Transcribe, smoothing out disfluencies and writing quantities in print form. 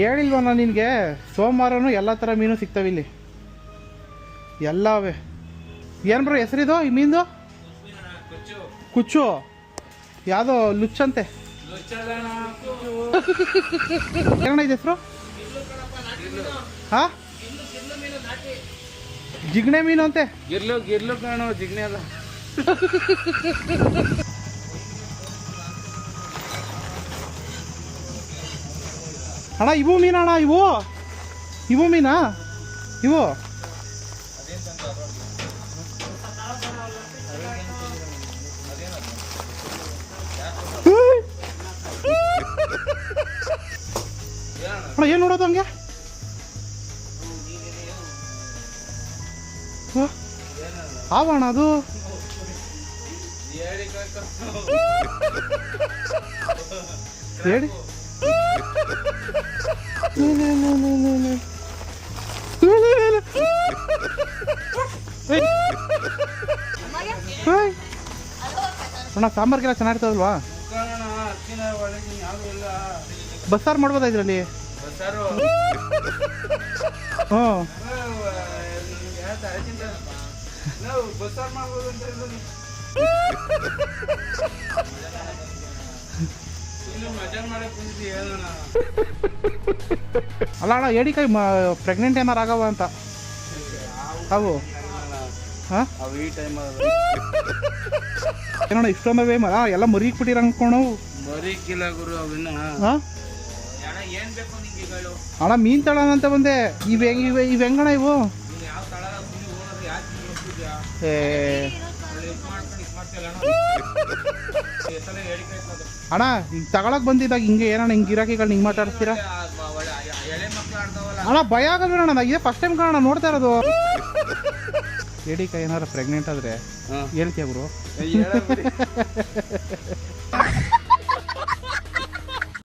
ಹೇಳಿಲ್ವ ನಾನು ನಿನಗೆ, ಸೋಮವಾರನೂ ಎಲ್ಲ ಥರ ಮೀನು ಸಿಗ್ತವೆ ಇಲ್ಲಿ, ಎಲ್ಲವೇ. ಏನು ಬ್ರೋ ಹೆಸರಿದು ಈ ಮೀನು? ಕುಚ್ಚು. ಯಾವುದೋ ಲುಚ್ಚಂತೆ. ಏನಣ್ಣ ಇದು ಹೆಸರು? ಹಾಂ, ಜಿಗ್ಣೆ ಮೀನು ಅಂತೆ. ಗಿರ್ಲು ಕಾಣೋ ಜಿಗ್ಣೆ ಅಲ್ಲ. ಅಣ್ಣ ಇವು ಮೀನಣ್ಣ, ಇವು ಮೀನಾ ಇವು? ಅಣ್ಣ ಏನು ನೋಡೋದು ಹಂಗೆ? ಆವಣ ಅದು ಹೇಳಿ. ಅಣ್ಣ ಸಾಂಬಾರ್ಗೆಲ್ಲ ಚೆನ್ನಾಗಿರ್ತದಲ್ವಾ? ಬಸ್ಸಾರು ಮಾಡ್ಬೋದಾ ಇದರಲ್ಲಿ? ಹ್ಞೂ ಅಲ್ಲ ಅಣ್ಣ, ಏಡಿಕಾಯಿ ಪ್ರೆಗ್ನೆಂಟ್ ಏನಾರು ಆಗವ ಅಂತ ಅವು? ಹಾಂ, ಏನಣ್ಣ ಇಷ್ಟೊಂದವೇ ಎಲ್ಲ ಮರಿಕ್ಬಿಟ್ಟಿರ ಅನ್ಕೊಂಡು? ಮರಿಕಿಲ್ಲ ಗುರು ಅವನ್ನ. ಹಾಂ ಅಣ್ಣ, ಮೀನು ತಳೋಣ ಅಂತ ಬಂದೆ. ಇವು ಹೆಂಗಣ್ಣ ಇವು? ಏ ಅಣ್ಣ, ಈಗ ತಗೊಳಕ್ ಬಂದಿದ್ದಾಗ ಹಿಂಗೆ ಏನಣ್ಣ ಹಿಂಗೆ ಗಿರಾಕಿಗಳು ಹಿಂಗೆ ಮಾತಾಡ್ತೀರಾ ಅಣ್ಣ? ಭಯ ಆಗಲ್ವೇಣ? ನಾನು ಇದೇ ಫಸ್ಟ್ ಟೈಮ್ ಕಾಣೋಣ ನೋಡ್ತಾ ಇರೋದು. ಏಡಿಕಾಯಿ ಏನಾರು ಪ್ರೆಗ್ನೆಂಟ್ ಆದರೆ ಹೇಳ್ತೀಯ ಗುರು?